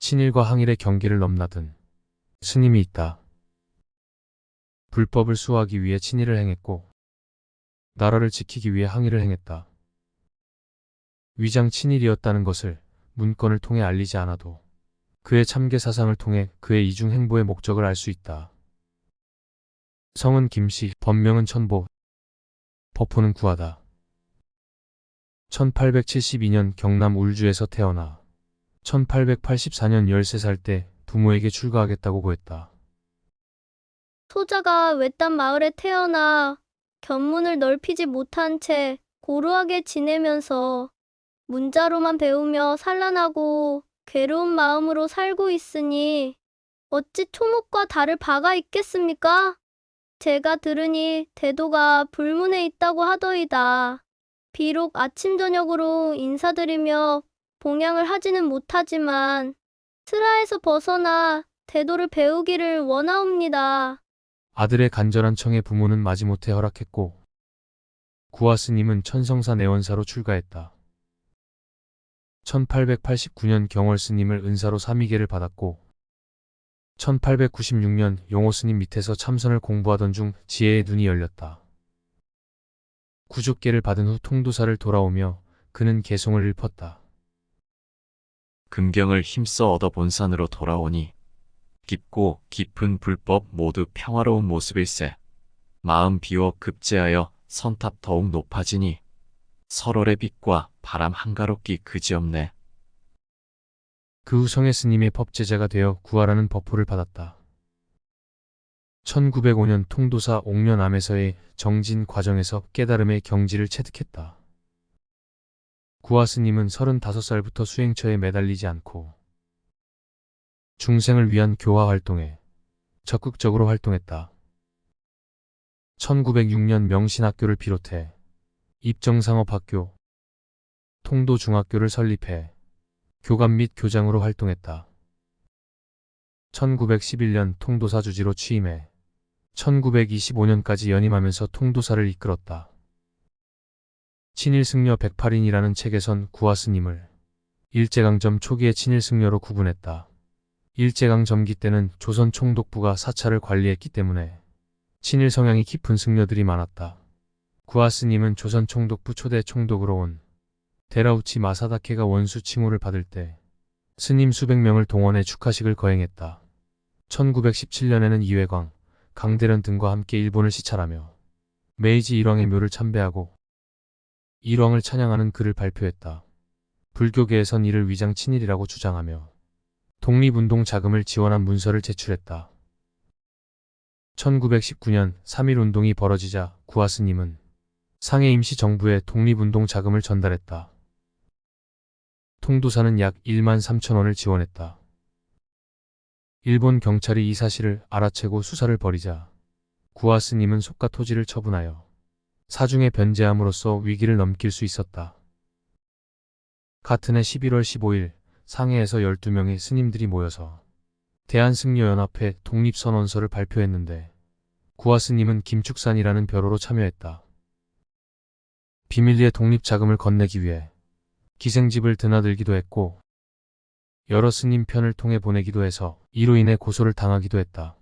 친일과 항일의 경계를 넘나든 스님이 있다. 불법을 수호하기 위해 친일을 행했고 나라를 지키기 위해 항일을 행했다. 위장 친일이었다는 것을 문건을 통해 알리지 않아도 그의 참계 사상을 통해 그의 이중 행보의 목적을 알 수 있다. 성은 김씨, 법명은 천보, 법호는 구하다. 1872년 경남 울주에서 태어나 1884년 13살 때 부모에게 출가하겠다고 고했다. 소자가 외딴 마을에 태어나 견문을 넓히지 못한 채 고루하게 지내면서 문자로만 배우며 산란하고 괴로운 마음으로 살고 있으니 어찌 초목과 달을 바가 있겠습니까? 제가 들으니 대도가 불문에 있다고 하더이다. 비록 아침 저녁으로 인사드리며 봉양을 하지는 못하지만 슬하에서 벗어나 대도를 배우기를 원하옵니다. 아들의 간절한 청에 부모는 마지못해 허락했고 구화 스님은 천성사 내원사로 출가했다. 1889년 경월 스님을 은사로 사미계를 받았고 1896년 용호 스님 밑에서 참선을 공부하던 중 지혜의 눈이 열렸다. 구족계를 받은 후 통도사를 돌아오며 그는 개송을 읊었다. 금경을 힘써 얻어 본산으로 돌아오니 깊고 깊은 불법 모두 평화로운 모습일세. 마음 비워 급제하여 선탑 더욱 높아지니 설월의 빛과 바람 한가롭기 그지없네. 그 후 성혜 스님의 법제자가 되어 구하라는 법호를 받았다. 1905년 통도사 옥련암에서의 정진 과정에서 깨달음의 경지를 체득했다. 구화 스님은 35살부터 수행처에 매달리지 않고 중생을 위한 교화 활동에 적극적으로 활동했다. 1906년 명신학교를 비롯해 입정상업학교, 통도중학교를 설립해 교감 및 교장으로 활동했다. 1911년 통도사 주지로 취임해 1925년까지 연임하면서 통도사를 이끌었다. 친일승려 108인이라는 책에선 구화 스님을 일제강점 초기의 친일승려로 구분했다. 일제강점기 때는 조선 총독부가 사찰을 관리했기 때문에 친일 성향이 깊은 승려들이 많았다. 구화 스님은 조선 총독부 초대 총독으로 온 데라우치 마사다케가 원수 칭호를 받을 때 스님 수백 명을 동원해 축하식을 거행했다. 1917년에는 이회광, 강대련 등과 함께 일본을 시찰하며 메이지 일왕의 묘를 참배하고 일왕을 찬양하는 글을 발표했다. 불교계에선 이를 위장 친일이라고 주장하며 독립운동 자금을 지원한 문서를 제출했다. 1919년 3.1운동이 벌어지자 구화 스님은 상해 임시정부에 독립운동 자금을 전달했다. 통도사는 약 1만 3천 원을 지원했다. 일본 경찰이 이 사실을 알아채고 수사를 벌이자 구화 스님은 속가 토지를 처분하여 사중에 변제함으로써 위기를 넘길 수 있었다. 같은 해 11월 15일 상해에서 12명의 스님들이 모여서 대한승려연합회 독립선언서를 발표했는데 구화 스님은 김축산이라는 벼로로 참여했다. 비밀리에 독립자금을 건네기 위해 기생집을 드나들기도 했고 여러 스님 편을 통해 보내기도 해서 이로 인해 고소를 당하기도 했다.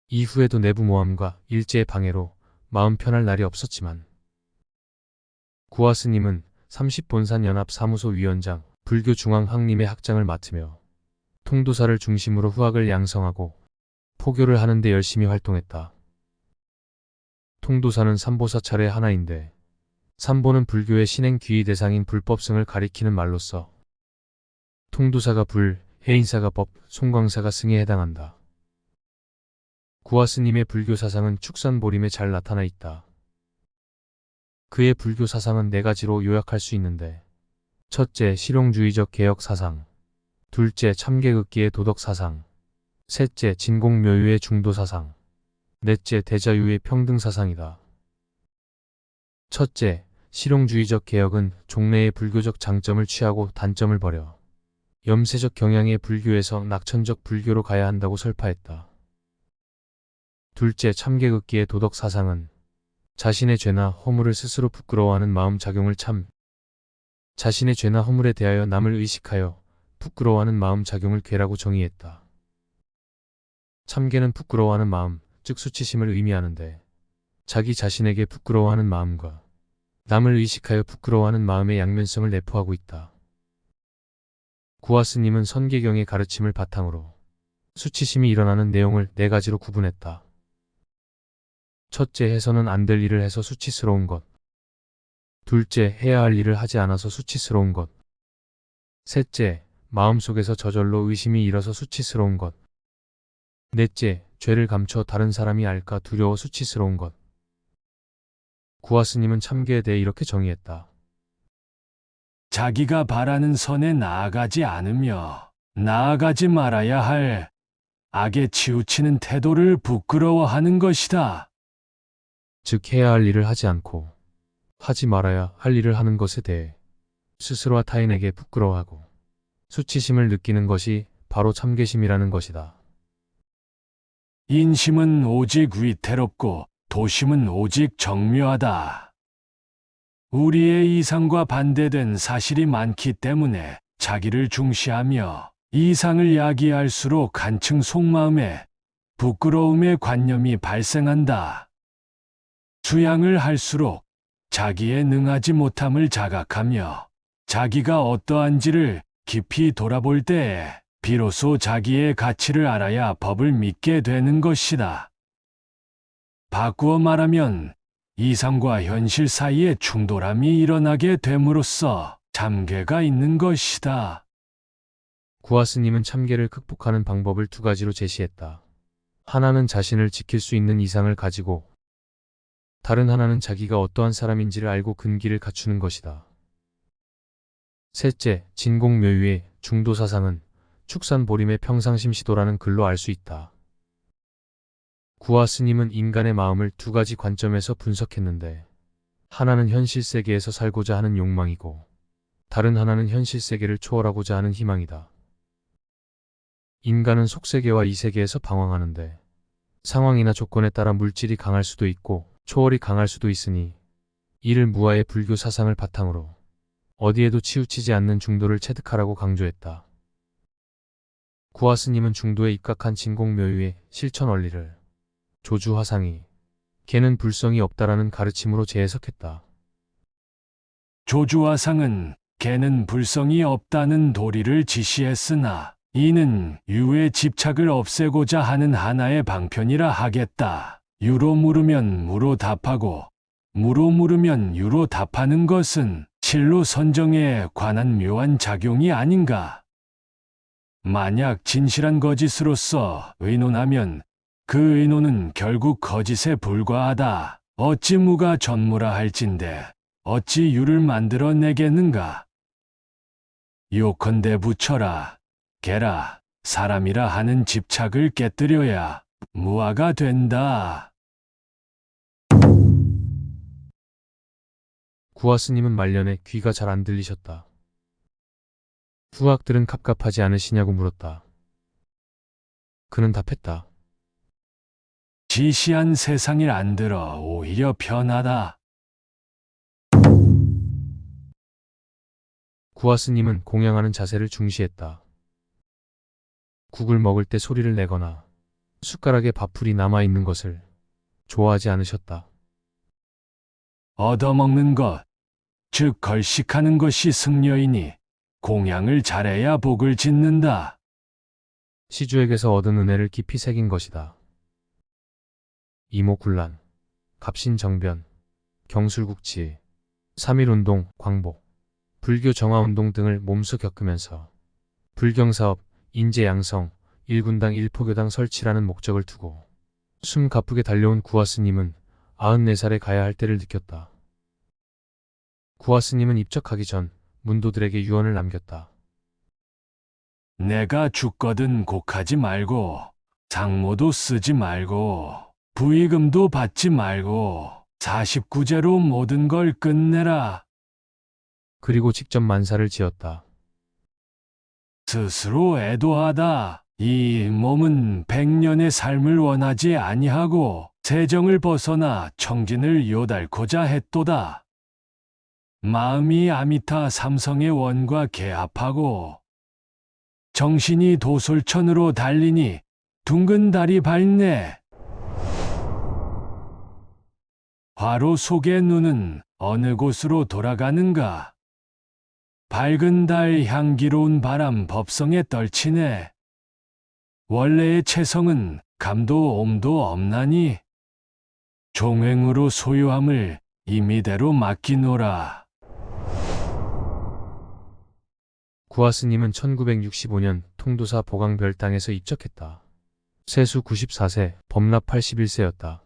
이후에도 내부 모함과 일제의 방해로 마음 편할 날이 없었지만 구화 스님은 30본산연합 사무소 위원장, 불교중앙학림의 학장을 맡으며 통도사를 중심으로 후학을 양성하고 포교를 하는 데 열심히 활동했다. 통도사는 삼보사찰의 하나인데 삼보는 불교의 신행 귀의 대상인 불법승을 가리키는 말로서 통도사가 불, 해인사가 법, 송광사가 승에 해당한다. 구화 스님의 불교 사상은 축산보림에 잘 나타나 있다. 그의 불교 사상은 4가지로 요약할 수 있는데 첫째, 실용주의적 개혁 사상, 둘째, 참개극기의 도덕 사상, 셋째, 진공묘유의 중도 사상, 넷째, 대자유의 평등 사상이다. 첫째, 실용주의적 개혁은 종래의 불교적 장점을 취하고 단점을 버려 염세적 경향의 불교에서 낙천적 불교로 가야 한다고 설파했다. 둘째, 참개극기의 도덕 사상은 자신의 죄나 허물을 스스로 부끄러워하는 마음 작용을 자신의 죄나 허물에 대하여 남을 의식하여 부끄러워하는 마음 작용을 괴라고 정의했다. 참괴는 부끄러워하는 마음, 즉 수치심을 의미하는데 자기 자신에게 부끄러워하는 마음과 남을 의식하여 부끄러워하는 마음의 양면성을 내포하고 있다. 구하스님은 선계경의 가르침을 바탕으로 수치심이 일어나는 내용을 4가지로 구분했다. 첫째, 해서는 안 될 일을 해서 수치스러운 것. 둘째, 해야 할 일을 하지 않아서 수치스러운 것. 셋째, 마음속에서 저절로 의심이 일어서 수치스러운 것. 넷째, 죄를 감춰 다른 사람이 알까 두려워 수치스러운 것. 구하스님은 참괴에 대해 이렇게 정의했다. 자기가 바라는 선에 나아가지 않으며 나아가지 말아야 할 악에 치우치는 태도를 부끄러워하는 것이다. 즉 해야 할 일을 하지 않고 하지 말아야 할 일을 하는 것에 대해 스스로와 타인에게 부끄러워하고 수치심을 느끼는 것이 바로 참괴심이라는 것이다. 인심은 오직 위태롭고 도심은 오직 정묘하다. 우리의 이상과 반대된 사실이 많기 때문에 자기를 중시하며 이상을 야기할수록 한층 속마음에 부끄러움의 관념이 발생한다. 수양을 할수록 자기의 능하지 못함을 자각하며 자기가 어떠한지를 깊이 돌아볼 때에 비로소 자기의 가치를 알아야 법을 믿게 되는 것이다. 바꾸어 말하면 이상과 현실 사이에 충돌함이 일어나게 됨으로써 참괴가 있는 것이다. 구하스님은 참괴를 극복하는 방법을 2가지로 제시했다. 하나는 자신을 지킬 수 있는 이상을 가지고 다른 하나는 자기가 어떠한 사람인지를 알고 근기를 갖추는 것이다. 셋째, 진공묘유의 중도사상은 축산보림의 평상심시도라는 글로 알 수 있다. 구하스님은 인간의 마음을 2가지 관점에서 분석했는데 하나는 현실 세계에서 살고자 하는 욕망이고 다른 하나는 현실 세계를 초월하고자 하는 희망이다. 인간은 속세계와 이세계에서 방황하는데 상황이나 조건에 따라 물질이 강할 수도 있고 초월이 강할 수도 있으니 이를 무아의 불교 사상을 바탕으로 어디에도 치우치지 않는 중도를 체득하라고 강조했다. 구하스님은 중도에 입각한 진공묘유의 실천 원리를 조주화상이 개는 불성이 없다라는 가르침으로 재해석했다. 조주화상은 개는 불성이 없다는 도리를 지시했으나 이는 유의 집착을 없애고자 하는 하나의 방편이라 하겠다. 유로 물으면 무로 답하고 무로 물으면 유로 답하는 것은 실로 선정에 관한 묘한 작용이 아닌가. 만약 진실한 거짓으로서 의논하면 그 의논은 결국 거짓에 불과하다. 어찌 무가 전무라 할진대 어찌 유를 만들어내겠는가. 요컨대 부처라 개라 사람이라 하는 집착을 깨뜨려야 무아가 된다. 구하스님은 말년에 귀가 잘 안 들리셨다. 후학들은 갑갑하지 않으시냐고 물었다. 그는 답했다. 지시한 세상일 안 들어 오히려 편하다. 구하스님은 공양하는 자세를 중시했다. 국을 먹을 때 소리를 내거나 숟가락에 밥풀이 남아있는 것을 좋아하지 않으셨다. 얻어먹는 것, 즉 걸식하는 것이 승려이니 공양을 잘해야 복을 짓는다. 시주에게서 얻은 은혜를 깊이 새긴 것이다. 이모군란, 갑신정변, 경술국치, 3.1운동, 광복, 불교 정화운동 등을 몸소 겪으면서 불경사업, 인재양성, 1군당 1포교당 설치라는 목적을 두고 숨 가쁘게 달려온 구하스님은 94살에 가야 할 때를 느꼈다. 구하스님은 입적하기 전 문도들에게 유언을 남겼다. 내가 죽거든 곡하지 말고 장모도 쓰지 말고 부의금도 받지 말고 49제로 모든 걸 끝내라. 그리고 직접 만사를 지었다. 스스로 애도하다. 이 몸은 100년의 삶을 원하지 아니하고 세정을 벗어나 청진을 요달고자 했도다. 마음이 아미타 삼성의 원과 개합하고 정신이 도솔천으로 달리니 둥근 달이 밝네. 화로 속의 눈은 어느 곳으로 돌아가는가? 밝은 달 향기로운 바람 법성에 떨치네. 원래의 체성은 감도 옴도 없나니 종횡으로 소유함을 임의대로 맡기노라. 구하스님은 1965년 통도사 보강별당에서 입적했다. 세수 94세, 법납 81세였다.